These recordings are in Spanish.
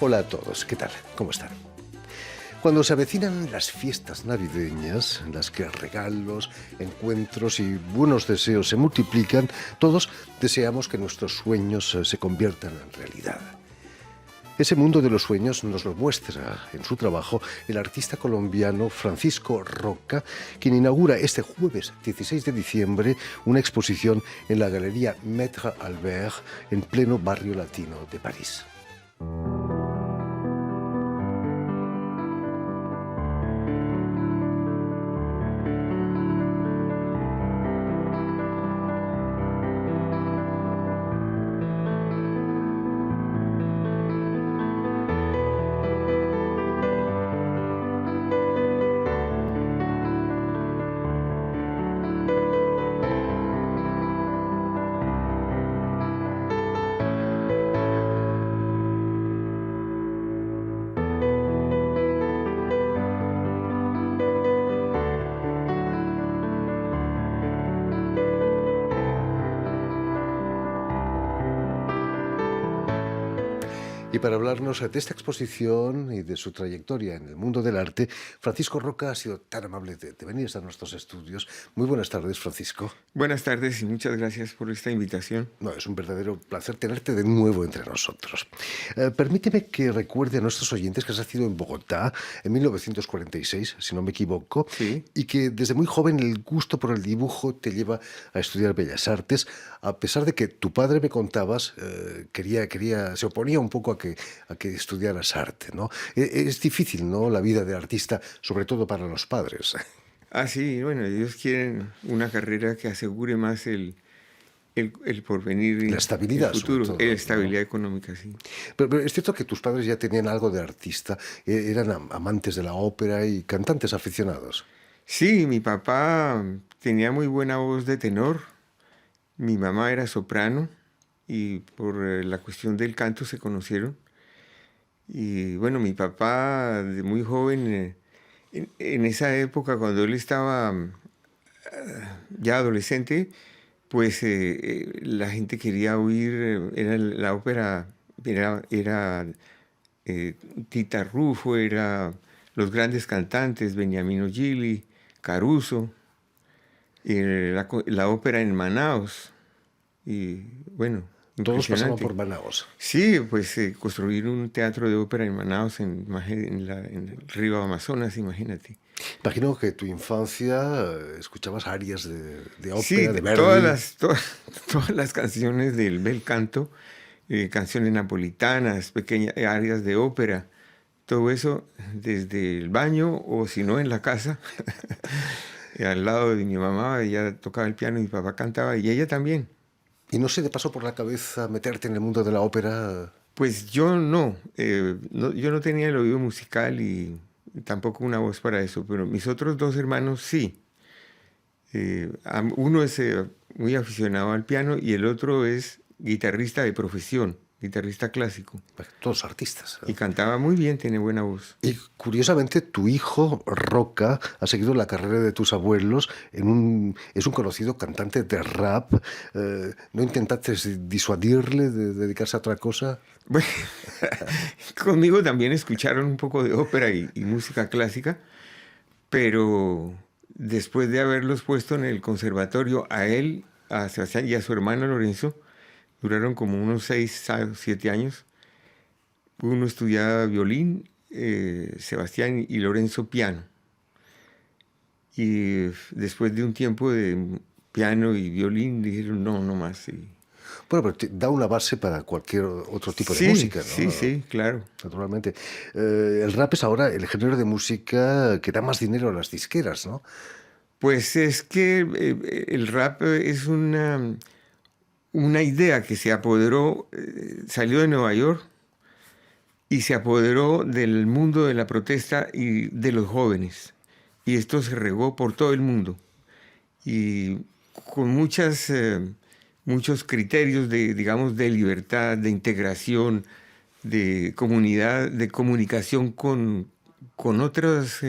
Hola a todos, ¿qué tal? ¿Cómo están? Cuando se avecinan las fiestas navideñas, en las que regalos, encuentros y buenos deseos se multiplican, todos deseamos que nuestros sueños se conviertan en realidad. Ese mundo de los sueños nos lo muestra en su trabajo el artista colombiano Francisco Roca, quien inaugura este jueves 16 de diciembre una exposición en la Galería Maître Albert en pleno barrio latino de París. Y para hablarnos de esta exposición y de su trayectoria en el mundo del arte, Francisco Roca ha sido tan amable de venir a nuestros estudios. Muy buenas tardes, Francisco. Buenas tardes y muchas gracias por esta invitación. No, es un verdadero placer tenerte de nuevo entre nosotros. Permíteme que recuerde a nuestros oyentes que has nacido en Bogotá en 1946, si no me equivoco, Sí. y que desde muy joven el gusto por el dibujo te lleva a estudiar Bellas Artes, a pesar de que tu padre, me contabas, se oponía un poco a que estudiaras arte, ¿no? Es difícil, ¿no?, la vida de artista, sobre todo para los padres. Ah, sí, bueno, ellos quieren una carrera que asegure más el porvenir La y el estabilidad, sobre futuro, todo, la ¿no? estabilidad económica, sí. Pero es cierto que tus padres ya tenían algo de artista, eran amantes de la ópera y cantantes aficionados. Sí, mi papá tenía muy buena voz de tenor, mi mamá era soprano y por la cuestión del canto se conocieron. Y bueno, mi papá de muy joven, en esa época cuando él estaba ya adolescente, pues la gente quería oír, era la ópera, era Tita Rufo, era los grandes cantantes, Beniamino Gili, Caruso, la ópera en Manaos, y bueno, Todos pasaban por impresionante. Manaos. Sí, pues construir un teatro de ópera en Manaos, en el río Amazonas, imagínate. Imagino que tu infancia escuchabas arias de Sí, ópera, de Verdi. todas las canciones del bel canto, canciones napolitanas, pequeñas áreas de ópera, todo eso desde el baño o si no en la casa, al lado de mi mamá, ella tocaba el piano y mi papá cantaba y ella también. ¿Y no se te pasó por la cabeza meterte en el mundo de la ópera? Pues yo no, yo no tenía el oído musical y tampoco una voz para eso, pero mis otros dos hermanos sí. Uno es muy aficionado al piano y el otro es guitarrista de profesión, guitarrista clásico. Todos artistas, Y ¿no? cantaba muy bien, tiene buena voz. Y curiosamente, tu hijo, Roca, ha seguido la carrera de tus abuelos. Es un conocido cantante de rap. ¿No intentaste disuadirle de dedicarse a otra cosa? Bueno, conmigo también escucharon un poco de ópera y música clásica, pero después de haberlos puesto en el conservatorio, a él, a Sebastián y a su hermano Lorenzo, duraron como unos 6 o 7 años. Uno estudiaba violín, Sebastián y Lorenzo piano. Y después de un tiempo de piano y violín, dijeron no, no más. Bueno, pero te da una base para cualquier otro tipo de Sí, música, sí, ¿no? sí, claro. Naturalmente. El rap es ahora el género de música que da más dinero a las disqueras, ¿no? Pues es que el rap es una idea que se apoderó, salió de Nueva York y se apoderó del mundo de la protesta y de los jóvenes. Y esto se regó por todo el mundo. Y con muchos criterios de, digamos, de libertad, de integración, de comunidad, de comunicación con otros,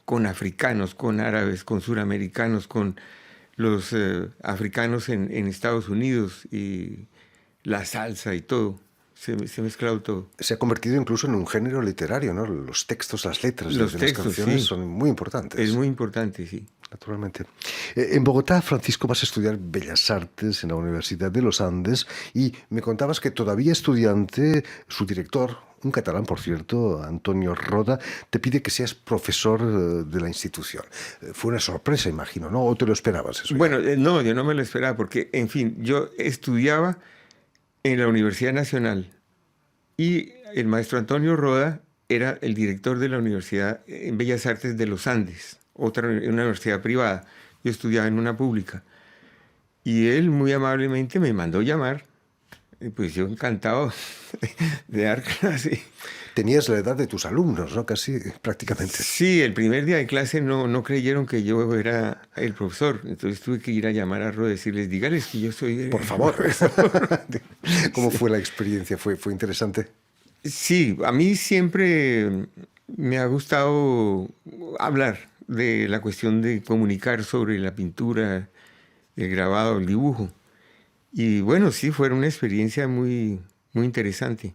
con africanos, con árabes, con suramericanos, con los africanos en Estados Unidos y la salsa y todo. se ha mezclado todo. Se ha convertido incluso en un género literario, ¿no? Los textos, las letras Los de textos, las canciones sí. son muy importantes. Es muy importante, sí. Naturalmente. En Bogotá, Francisco, vas a estudiar Bellas Artes en la Universidad de los Andes y me contabas que todavía estudiante, su director, un catalán, por cierto, Antonio Roda, te pide que seas profesor de la institución. Fue una sorpresa, imagino, ¿no? ¿O te lo esperabas eso? Bueno, no, yo no me lo esperaba porque, en fin, yo estudiaba en la Universidad Nacional y el maestro Antonio Roda era el director de la Universidad en Bellas Artes de los Andes, una universidad privada. Yo estudiaba en una pública. Y él muy amablemente me mandó llamar. Y pues yo encantado de dar clase. Tenías la edad de tus alumnos, ¿no? Casi, prácticamente. Sí, el primer día de clase no creyeron que yo era el profesor. Entonces tuve que ir a llamar a Roda y decirles, dígales que yo soy Por favor. ¿Cómo fue la experiencia? ¿Fue interesante? Sí, a mí siempre me ha gustado hablar de la cuestión de comunicar sobre la pintura, el grabado, el dibujo. Y bueno, sí, fue una experiencia muy interesante.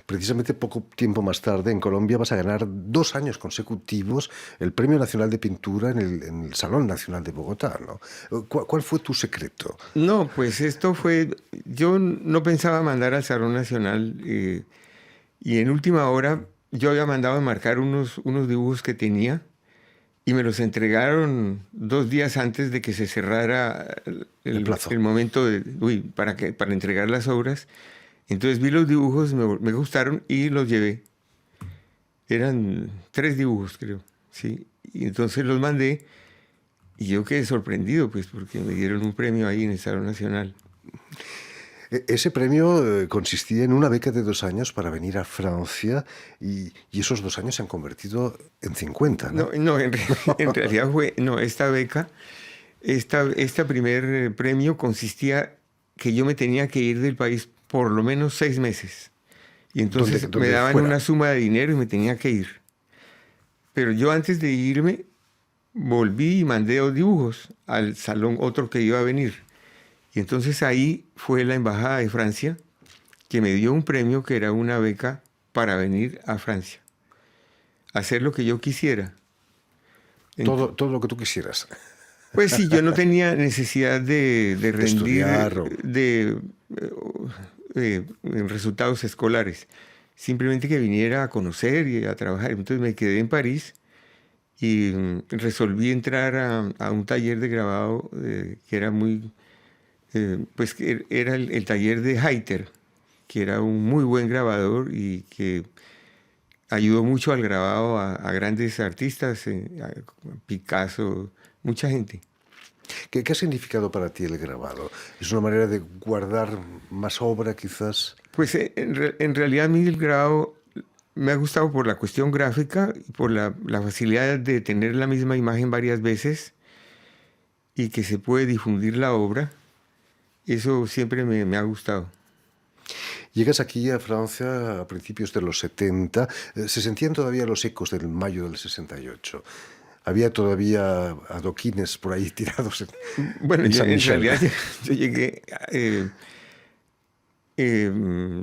Precisamente poco tiempo más tarde en Colombia vas a ganar 2 años consecutivos el Premio Nacional de Pintura en el Salón Nacional de Bogotá, ¿no? ¿Cuál fue tu secreto? No, pues esto fue, yo no pensaba mandar al Salón Nacional y en última hora yo había mandado a marcar unos dibujos que tenía y me los entregaron 2 días antes de que se cerrara El plazo. el momento para entregar las obras. Entonces vi los dibujos, me gustaron y los llevé. Eran 3 dibujos, creo, ¿sí? Y entonces los mandé y yo quedé sorprendido, pues, porque me dieron un premio ahí en el Salón Nacional. Ese premio consistía en una beca de 2 años para venir a Francia y esos 2 años se han convertido en 50, ¿no? No, en realidad fue, no, esta beca, este primer premio consistía que yo me tenía que ir del país por lo menos 6 meses. Y entonces ¿Dónde me daban fuera? una suma de dinero y me tenía que ir. Pero yo antes de irme volví y mandé 2 dibujos al salón, otro que iba a venir. Y entonces ahí fue la Embajada de Francia que me dio un premio que era una beca para venir a Francia, hacer lo que yo quisiera. Todo lo que tú quisieras. Pues sí, yo no tenía necesidad de rendir estudiar en resultados escolares. Simplemente que viniera a conocer y a trabajar. Entonces me quedé en París y resolví entrar a un taller de grabado que era pues que era el taller de Hayter, que era un muy buen grabador y que ayudó mucho al grabado a grandes artistas, a Picasso, mucha gente. ¿Qué ha significado para ti el grabado? ¿Es una manera de guardar más obra, quizás? Pues en realidad a mí el grabado me ha gustado por la cuestión gráfica y por la facilidad de tener la misma imagen varias veces y que se puede difundir la obra. Eso siempre me ha gustado. Llegas aquí a Francia a principios de los 70. Se sentían todavía los ecos del mayo del 68. Había todavía adoquines por ahí tirados Bueno, en San en Michel. realidad yo llegué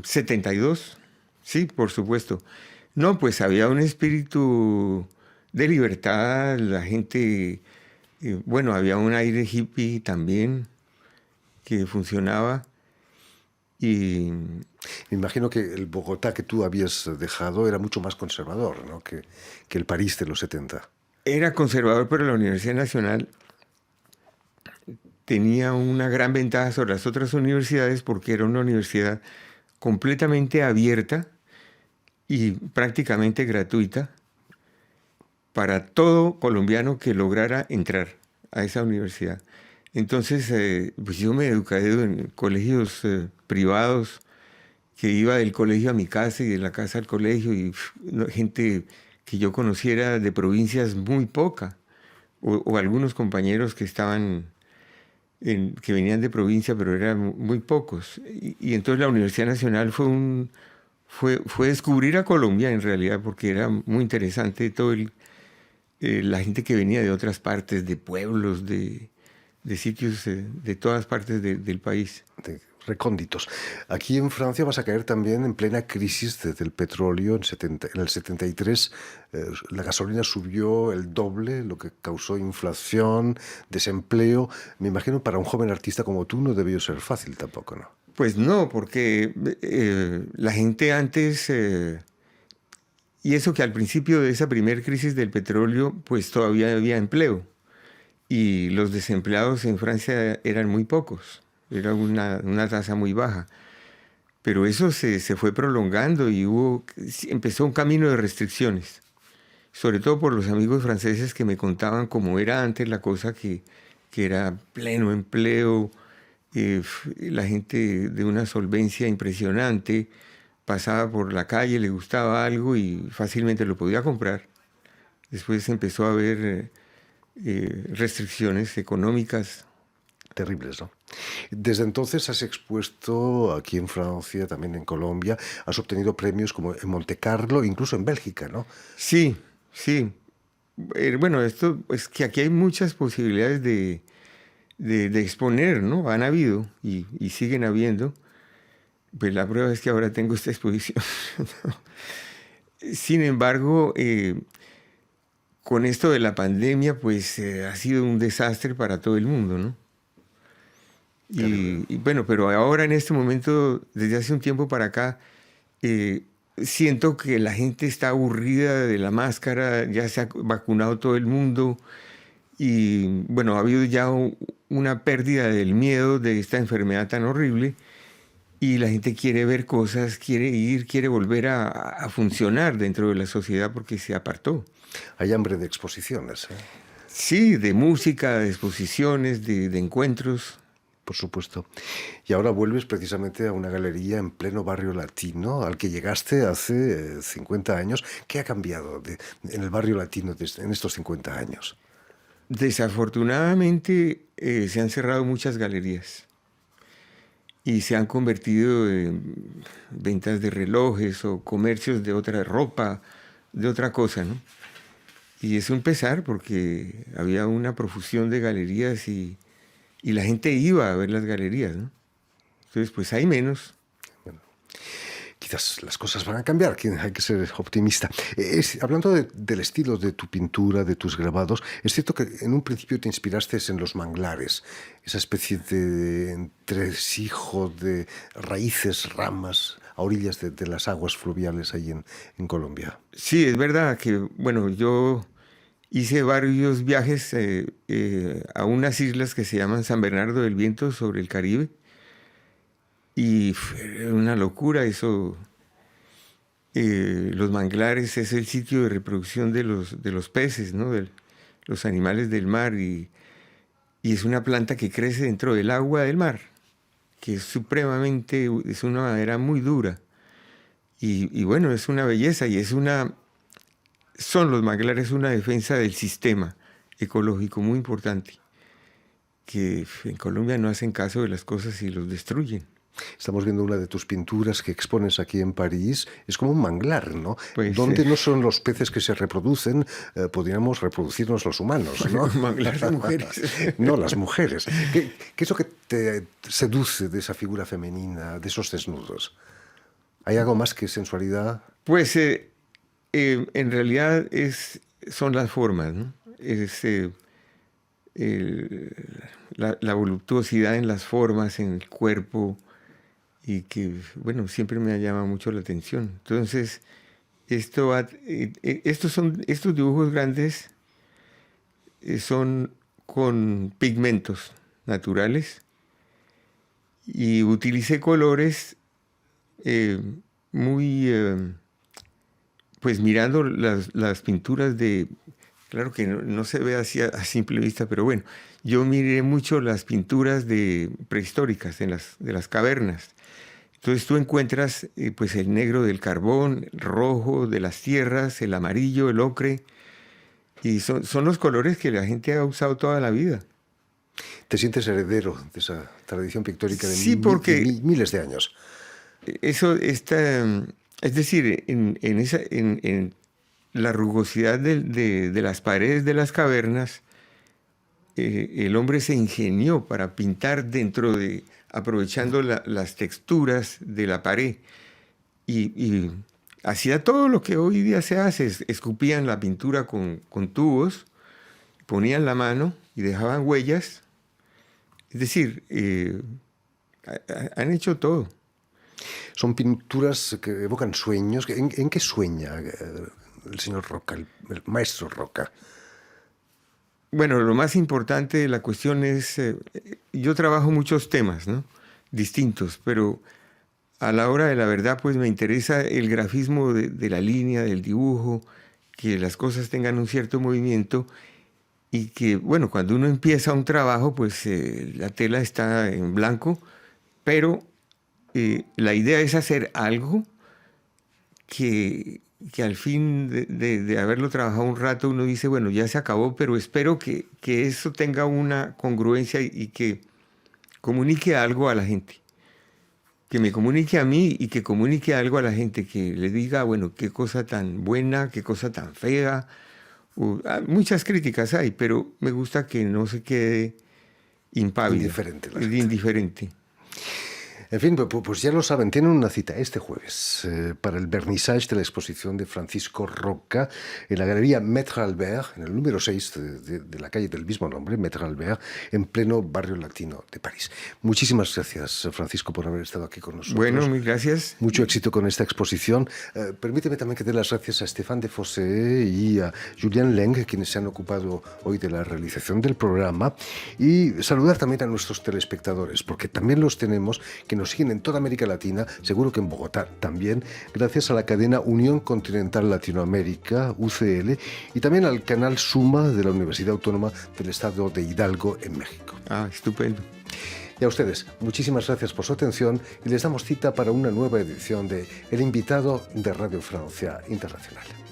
72, sí, por supuesto. No, pues había un espíritu de libertad, la gente, bueno, había un aire hippie también que funcionaba y Me imagino que el Bogotá que tú habías dejado era mucho más conservador, ¿no? que el París de los 70. era conservador, pero la Universidad Nacional tenía una gran ventaja sobre las otras universidades porque era una universidad completamente abierta y prácticamente gratuita para todo colombiano que lograra entrar a esa universidad. Entonces, pues yo me eduqué en colegios privados, que iba del colegio a mi casa y de la casa al colegio, y gente que yo conociera de provincias muy poca, o algunos compañeros que estaban, que venían de provincia, pero eran muy pocos. Y entonces la Universidad Nacional fue descubrir a Colombia en realidad, porque era muy interesante todo la gente que venía de otras partes, de pueblos, de sitios de todas partes del país. recónditos. Aquí en Francia vas a caer también en plena crisis del petróleo. En el 73 la gasolina subió el doble, lo que causó inflación, desempleo. Me imagino para un joven artista como tú no debió ser fácil tampoco, ¿no? Pues no, porque la gente antes, y eso que al principio de esa primera crisis del petróleo, pues todavía había empleo. Y los desempleados en Francia eran muy pocos, era una tasa muy baja. Pero eso se fue prolongando y empezó un camino de restricciones, sobre todo por los amigos franceses que me contaban cómo era antes la cosa, que era pleno empleo, la gente de una solvencia impresionante pasaba por la calle, le gustaba algo y fácilmente lo podía comprar. Después empezó a haber restricciones económicas. Terribles, ¿no? Desde entonces has expuesto aquí en Francia, también en Colombia, has obtenido premios como en Monte Carlo, incluso en Bélgica, ¿no? Sí, sí. Bueno, esto es que aquí hay muchas posibilidades de exponer, ¿no? Han habido y siguen habiendo. Pues la prueba es que ahora tengo esta exposición. Sin embargo, con esto de la pandemia, pues ha sido un desastre para todo el mundo, ¿no? Y bueno, pero ahora en este momento, desde hace un tiempo para acá, siento que la gente está aburrida de la máscara, ya se ha vacunado todo el mundo y bueno, ha habido ya una pérdida del miedo de esta enfermedad tan horrible y la gente quiere ver cosas, quiere ir, quiere volver a funcionar dentro de la sociedad porque se apartó. Hay hambre de exposiciones, ¿eh? Sí, de música, de exposiciones, de encuentros. Por supuesto. Y ahora vuelves precisamente a una galería en pleno barrio latino al que llegaste hace 50 años. ¿Qué ha cambiado en el barrio latino en estos 50 años? Desafortunadamente se han cerrado muchas galerías y se han convertido en ventas de relojes o comercios de otra ropa, de otra cosa, ¿no? Y es un pesar porque había una profusión de galerías y la gente iba a ver las galerías, ¿no? Entonces, pues hay menos. Bueno, quizás las cosas van a cambiar, hay que ser optimista. Hablando del estilo de tu pintura, de tus grabados, es cierto que en un principio te inspiraste en los manglares, esa especie de entresijo de raíces, ramas, a orillas de las aguas fluviales ahí en Colombia. Sí, es verdad que, bueno, yo hice varios viajes a unas islas que se llaman San Bernardo del Viento sobre el Caribe y fue una locura eso. Los manglares es el sitio de reproducción de los peces, ¿no? De los animales del mar y es una planta que crece dentro del agua del mar, que es una madera muy dura y bueno, es una belleza y son los manglares una defensa del sistema ecológico muy importante, que en Colombia no hacen caso de las cosas y los destruyen. Estamos viendo una de tus pinturas que expones aquí en París. Es como un manglar, ¿no? Pues, Donde no son los peces que se reproducen, podríamos reproducirnos los humanos, ¿no? Manglar de mujeres. No, las mujeres. ¿Qué es lo que te seduce de esa figura femenina, de esos desnudos? ¿Hay algo más que sensualidad? Pues en realidad son las formas, ¿no? La voluptuosidad en las formas, en el cuerpo, y que, bueno, siempre me ha llamado mucho la atención. Entonces, estos dibujos grandes son con pigmentos naturales y utilicé colores muy... pues mirando las pinturas claro que no se ve así a simple vista, pero bueno, yo miré mucho las pinturas prehistóricas de las cavernas. Entonces tú encuentras pues el negro del carbón, el rojo de las tierras, el amarillo, el ocre, y son los colores que la gente ha usado toda la vida. ¿Te sientes heredero de esa tradición pictórica de, Sí, porque miles de años? Es decir, en la rugosidad de las paredes de las cavernas, el hombre se ingenió para pintar dentro de aprovechando las texturas de la pared. Y hacía todo lo que hoy día se hace. Escupían la pintura con tubos, ponían la mano y dejaban huellas. Es decir, han hecho todo. Son pinturas que evocan sueños. ¿En qué sueña el señor Roca, el maestro Roca? Bueno, lo más importante de la cuestión es, yo trabajo muchos temas, ¿no? Distintos, pero a la hora de la verdad, pues me interesa el grafismo de la línea, del dibujo, que las cosas tengan un cierto movimiento y que, bueno, cuando uno empieza un trabajo, pues la tela está en blanco, pero la idea es hacer algo que al fin de haberlo trabajado un rato uno dice, bueno, ya se acabó, pero espero que eso tenga una congruencia y que comunique algo a la gente. Que me comunique a mí y que comunique algo a la gente, que le diga, bueno, qué cosa tan buena, qué cosa tan fea. Muchas críticas hay, pero me gusta que no se quede impávido. Indiferente. En fin, pues ya lo saben, tienen una cita este jueves para el vernissage de la exposición de Francisco Roca en la Galería Maître Albert, en el número 6 de la calle del mismo nombre, Maître Albert, en pleno barrio latino de París. Muchísimas gracias, Francisco, por haber estado aquí con nosotros. Bueno, mil gracias. Mucho éxito con esta exposición. Permíteme también que dé las gracias a Stéphane Defossé y a Julien Leng, quienes se han ocupado hoy de la realización del programa, y saludar también a nuestros telespectadores, porque también los tenemos, que nos siguen en toda América Latina, seguro que en Bogotá también, gracias a la cadena Unión Continental Latinoamérica, UCL, y también al canal Suma de la Universidad Autónoma del Estado de Hidalgo en México. Estupendo. Y a ustedes, muchísimas gracias por su atención y les damos cita para una nueva edición de El Invitado de Radio Francia Internacional.